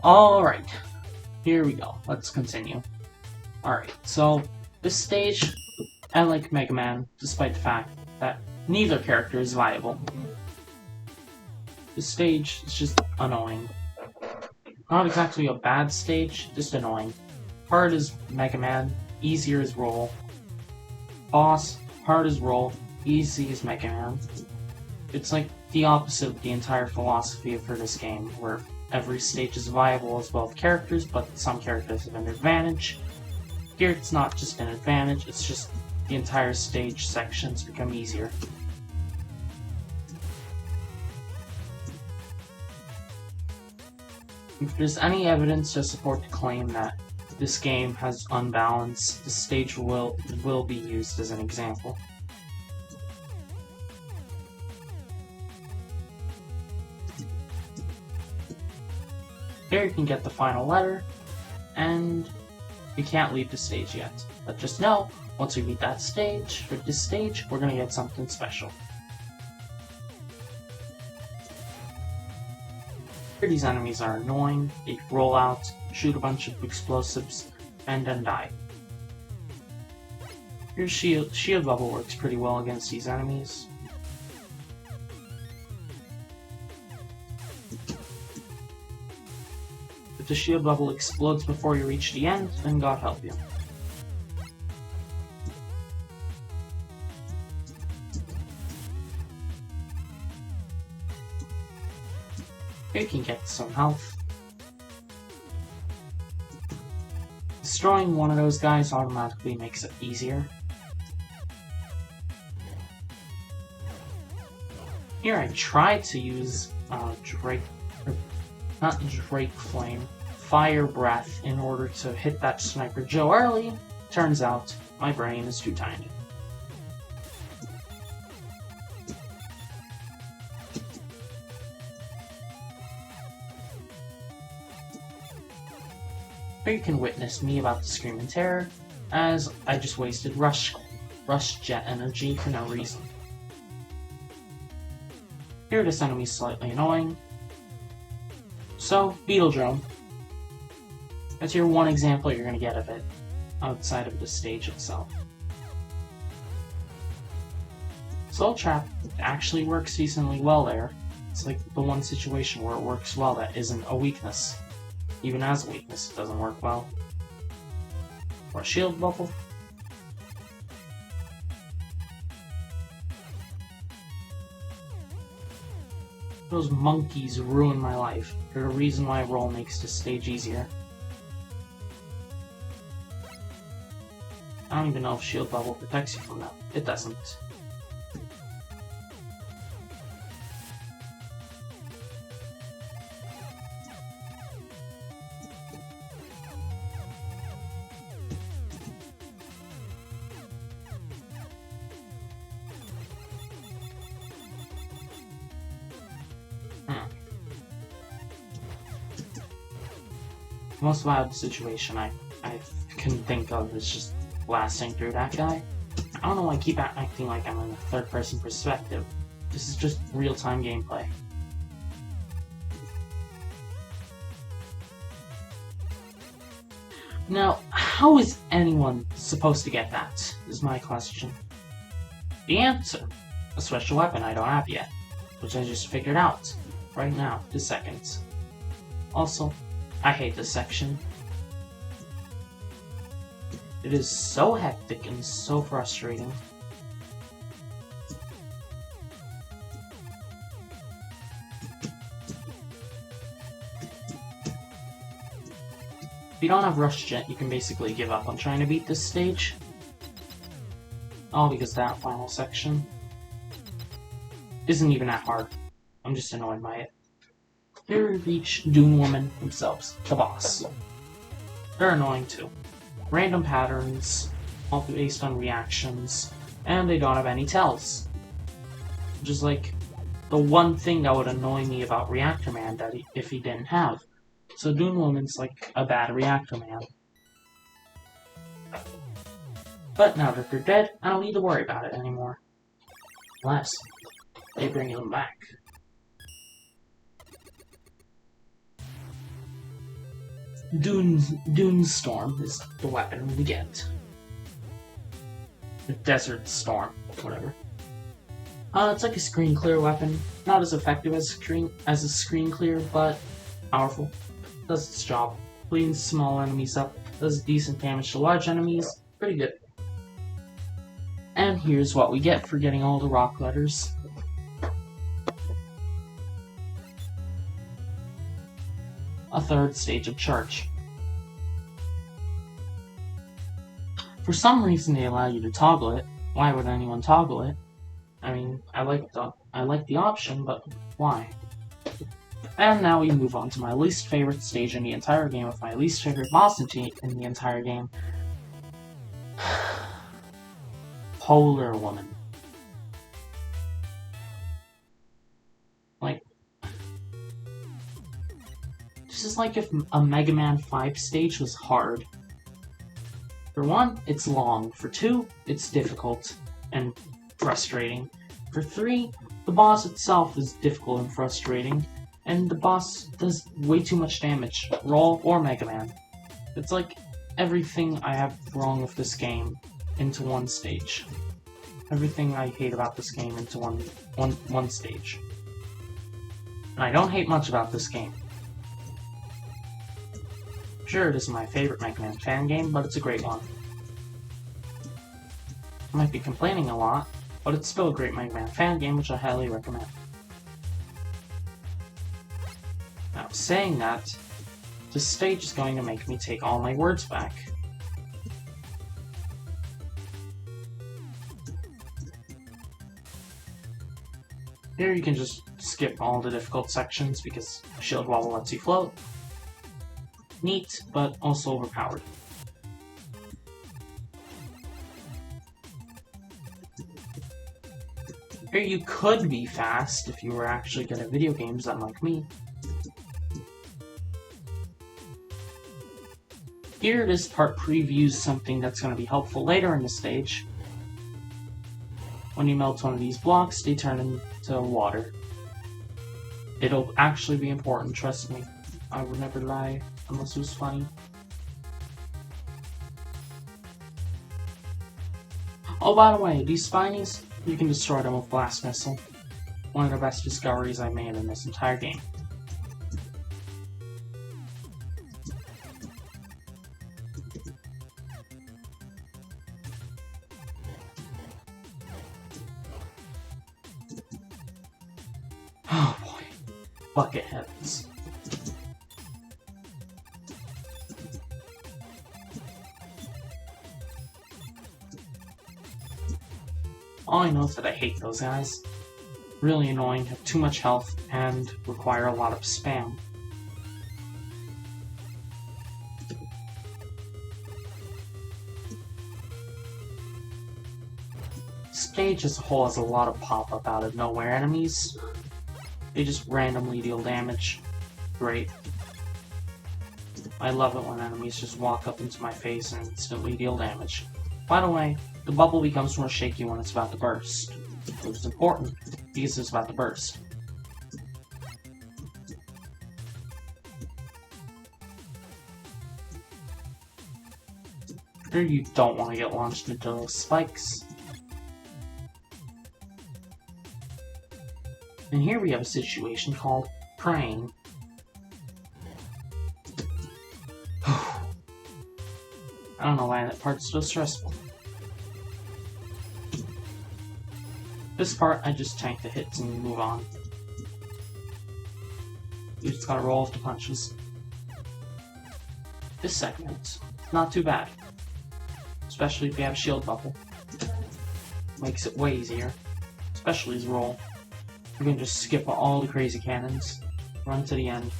Alright, here we go. Let's continue. Alright, so this stage, I like Mega Man, despite the fact that neither character is viable. This stage is just annoying. Not exactly a bad stage, just annoying. Hard is Mega Man, easier is Roll. Boss, hard is Roll, easy is Mega Man. It's like the opposite of the entire philosophy for this game, where every stage is viable as both characters, but some characters have an advantage. Here it's not just an advantage, it's just the entire stage sections become easier. If there's any evidence to support the claim that this game has unbalance, the stage will be used as an example. Here you can get the final letter, and you can't leave the stage yet. But just know, once we beat that stage, or this stage, we're gonna get something special. Here these enemies are annoying, they roll out, shoot a bunch of explosives, and then die. Your shield bubble works pretty well against these enemies. If the shield bubble explodes before you reach the end, then God help you. Here you can get some health. Destroying one of those guys automatically makes it easier. Here I tried to use Fire Breath in order to hit that Sniper Joe early. Turns out, my brain is too tiny. Here you can witness me about to scream in terror, as I just wasted rush jet energy for no reason. Here this enemy is slightly annoying. So, Beetledrome. That's your one example you're gonna get of it, outside of the stage itself. Soul Trap actually works decently well there. It's like the one situation where it works well that isn't a weakness. Even as a weakness, it doesn't work well. Or shield bubble. Those monkeys ruin my life. They're the reason why Roll makes this stage easier. I don't even know if shield bubble protects you from that. It doesn't. The most viable situation I can think of is just blasting through that guy. I don't know why I keep acting like I'm in a third-person perspective. This is just real-time gameplay. Now, how is anyone supposed to get that, is my question. The answer, a special weapon I don't have yet, which I just figured out, right now, this second. Also, I hate this section. It is so hectic and so frustrating. If you don't have Rush Jet, you can basically give up on trying to beat this stage. All because that final section isn't even that hard. I'm just annoyed by it. Here we reach Dune Woman themselves, the boss. They're annoying too. Random patterns, all based on reactions, and they don't have any tells. Which is like the one thing that would annoy me about Reactor Man that if he didn't have. So Dune Woman's like a bad Reactor Man. But now that they're dead, I don't need to worry about it anymore. Unless they bring them back. Dune Storm is the weapon we get. The Desert Storm, whatever. It's like a screen clear weapon. Not as effective as a screen clear, but powerful. Does its job. Cleans small enemies up. Does decent damage to large enemies. Pretty good. And here's what we get for getting all the rock letters. A third stage of Church. For some reason they allow you to toggle it. Why would anyone toggle it? I mean, I like the option, but why? And now we move on to my least favorite stage in the entire game with my least favorite boss in the entire game. Polar Woman. Like, this is like if a Mega Man 5 stage was hard. For one, it's long. For two, it's difficult and frustrating. For three, the boss itself is difficult and frustrating, and the boss does way too much damage, Roll or Mega Man. It's like everything I have wrong with this game into one stage. Everything I hate about this game into one stage. And I don't hate much about this game. Sure, it isn't my favorite Mega Man fan game, but it's a great one. I might be complaining a lot, but it's still a great Mega Man fan game, which I highly recommend. Now, saying that, this stage is going to make me take all my words back. Here you can just skip all the difficult sections because Shield Wobble lets you float. Neat, but also overpowered. Here you could be fast if you were actually good at video games, unlike me. Here, this part previews something that's going to be helpful later in the stage. When you melt one of these blocks, they turn into water. It'll actually be important, trust me. I would never lie, unless it was funny. Oh, by the way, these spinies, you can destroy them with Blast Missile. One of the best discoveries I made in this entire game. Oh boy. Bucket heads. All I know is that I hate those guys. Really annoying, have too much health, and require a lot of spam. Stage as a whole has a lot of pop-up out of nowhere enemies. They just randomly deal damage. Great. I love it when enemies just walk up into my face and instantly deal damage. By the way, the bubble becomes more shaky when it's about to burst, which is important because it's about to burst. Here you don't want to get launched into those spikes. And here we have a situation called praying. I don't know why that part's so stressful. This part, I just tank the hits and move on. You just gotta roll off the punches. This segment, not too bad. Especially if you have a shield bubble. Makes it way easier. Especially his roll. You can just skip all the crazy cannons, run to the end,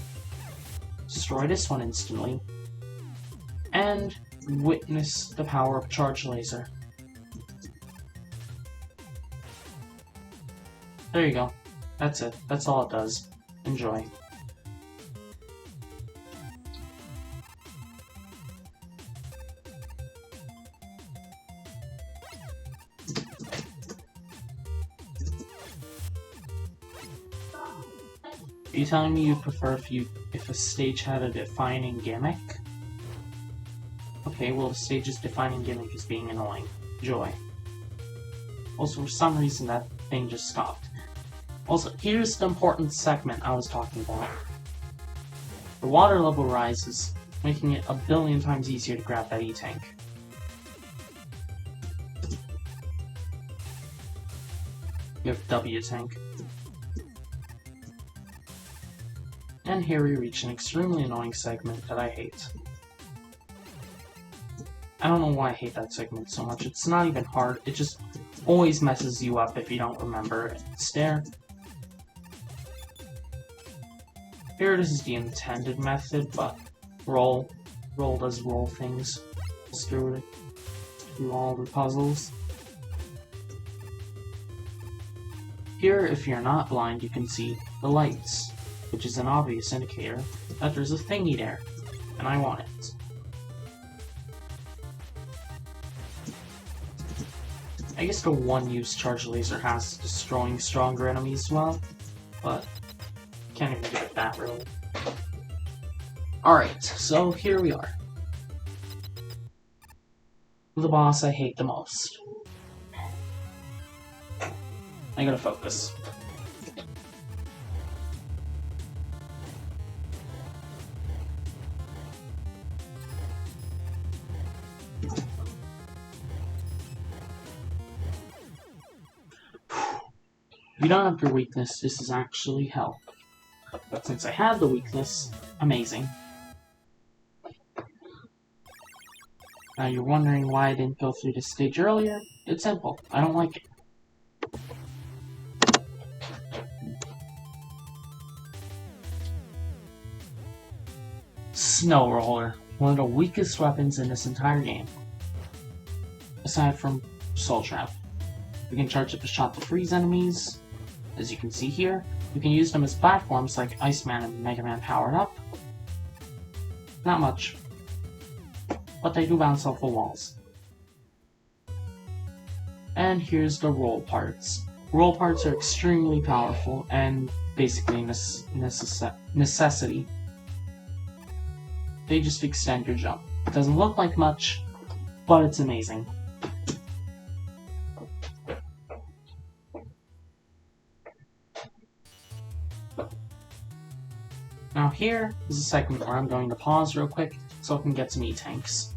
destroy this one instantly, and witness the power of Charge Laser. There you go. That's it. That's all it does. Enjoy. Are you telling me you prefer if a stage had a defining gimmick? Okay, well, the stage's defining gimmick is being annoying. Joy. Also, for some reason, that thing just stopped. Also, here's the important segment I was talking about. The water level rises, making it a billion times easier to grab that E-Tank. You have W-Tank. And here we reach an extremely annoying segment that I hate. I don't know why I hate that segment so much. It's not even hard, it just always messes you up if you don't remember it. Stare. Here this is the intended method, but roll does roll things. Through all the puzzles. Here, if you're not blind, you can see the lights, which is an obvious indicator that there's a thingy there, and I want it. I guess the one-use charge laser has destroying stronger enemies as well, but can't even get that really. Alright, so here we are. The boss I hate the most. I gotta focus. If you don't have your weakness, this is actually hell. But since I had the weakness, amazing. Now you're wondering why I didn't go through this stage earlier? It's simple. I don't like it. Snow Roller. One of the weakest weapons in this entire game. Aside from Soul Trap. We can charge up a shot to freeze enemies. As you can see here, we can use them as platforms like Iceman and Mega Man powered up. Not much. But they do bounce off the walls. And here's the roll parts. Roll parts are extremely powerful and basically necessity. They just extend your jump. It doesn't look like much, but it's amazing. Now here is a segment where I'm going to pause real quick so I can get some E-Tanks.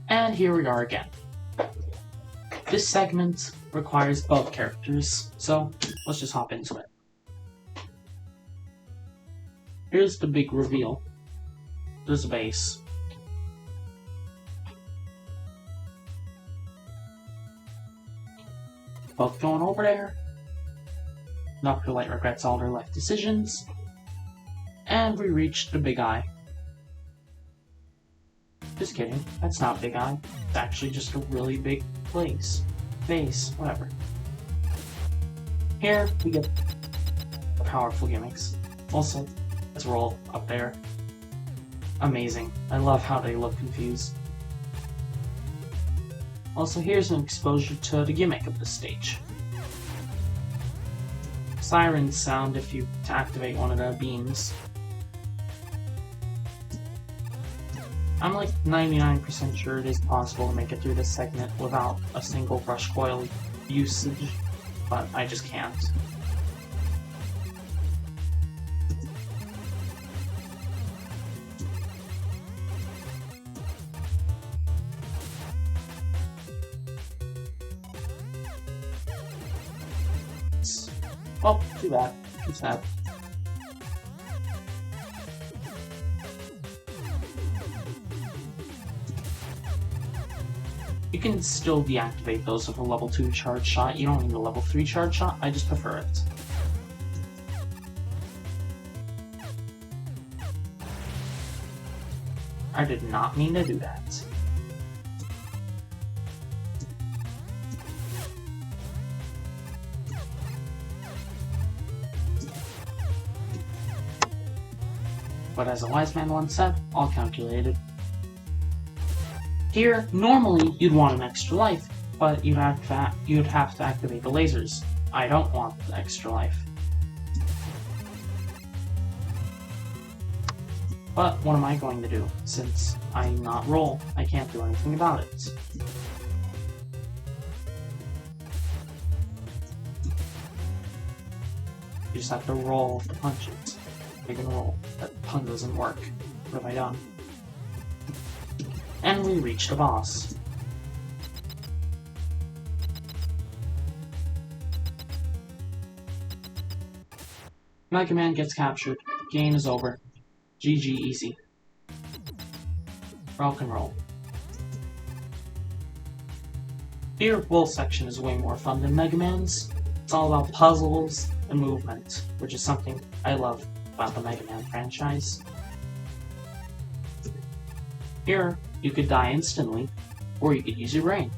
And here we are again. This segment requires both characters, so let's just hop into it. Here's the big reveal. There's a base. Both going over there. Dr. Light regrets all their life decisions. And we reached the Big Eye. Just kidding, that's not Big Eye. It's actually just a really big place. Base, whatever. Here, we get powerful gimmicks. Also, let's roll up there. Amazing. I love how they look confused. Also, here's an exposure to the gimmick of the stage. Sirens sound if you activate one of the beams. I'm like 99% sure it is possible to make it through this segment without a single brush coil usage, but I just can't. Oh, too bad. Too sad. You can still deactivate those with a level 2 charge shot. You don't need a level 3 charge shot, I just prefer it. I did not mean to do that. But as a wise man once said, all calculated. Here, normally you'd want an extra life, but you'd have to activate the lasers. I don't want the extra life. But what am I going to do? Since I'm not roll, I can't do anything about it. You just have to roll to punch it. You can roll. That pun doesn't work. What have I done? And we reach the boss. Mega Man gets captured. Game is over. GG easy. Rock and roll. Here, Wolf section is way more fun than Mega Man's. It's all about puzzles and movement, which is something I love about the Mega Man franchise. Here, you could die instantly, or you could use your brain.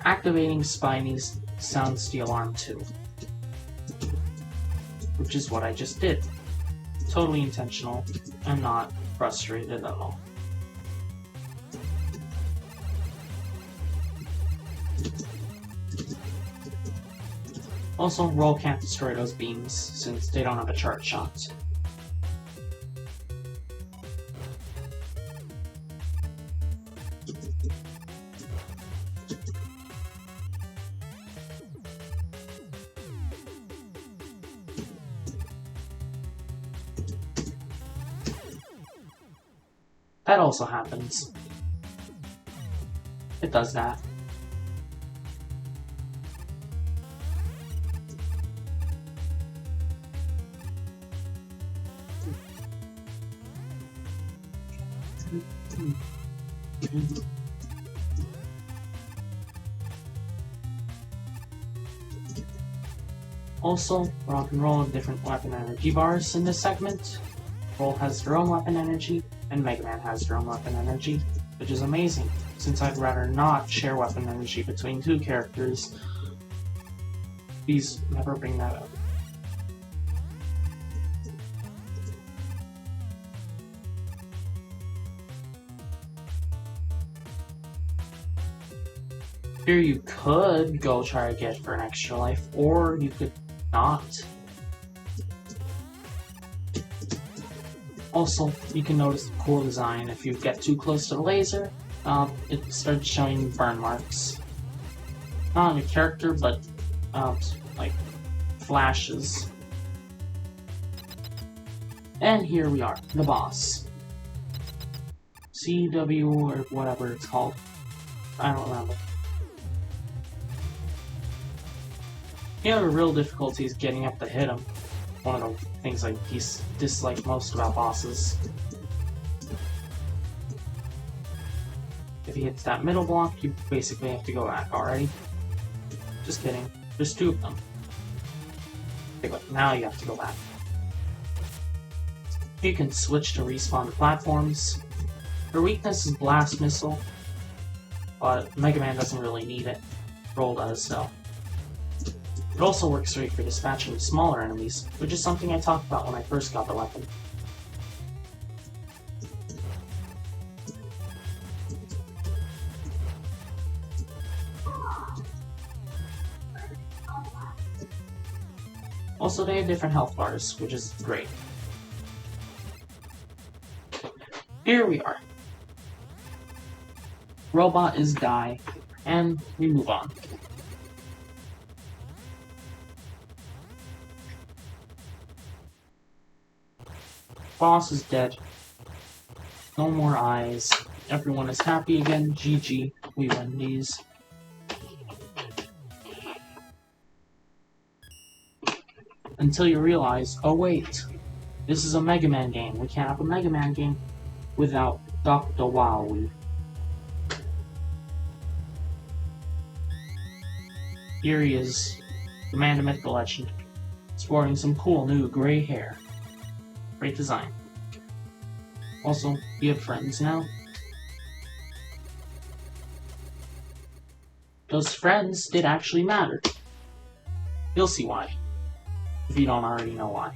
Activating Spiney's sounds the alarm too, which is what I just did. Totally intentional. I'm not frustrated at all. Also, Roll can't destroy those beams since they don't have a charge shot. That also happens. It does that. Also, Rock and Roll have different weapon energy bars in this segment. Roll has their own weapon energy, and Mega Man has their own weapon energy, which is amazing, since I'd rather not share weapon energy between two characters. Please never bring that up. Here you could go try to get for an extra life, or you could not. Also, you can notice the cool design. If you get too close to the laser, it starts showing burn marks. Not on your character, but like flashes. And here we are, the boss. CW or whatever it's called. I don't remember. You know, the real difficulty is getting up to hit him. One of the things I dislike most about bosses. If he hits that middle block, you basically have to go back already. Just kidding. There's two of them. Okay, but now you have to go back. You can switch to respawn platforms. Her weakness is Blast Missile, but Mega Man doesn't really need it. Roll does, so. It also works great for dispatching smaller enemies, which is something I talked about when I first got the weapon. Also, they have different health bars, which is great. Here we are. Robot is die, and we move on. Boss is dead. No more eyes. Everyone is happy again. GG. We win these. Until you realize, oh wait, this is a Mega Man game. We can't have a Mega Man game without Dr. Wowie. Here he is, the man, the myth, the legend, sporting some cool new gray hair. Great design. Also, you have friends now. Those friends did actually matter. You'll see why, if you don't already know why.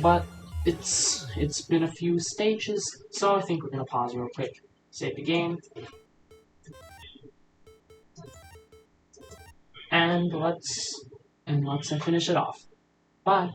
But it's been a few stages, so I think we're gonna pause real quick, save the game, and let's and let's finish it off. Bye.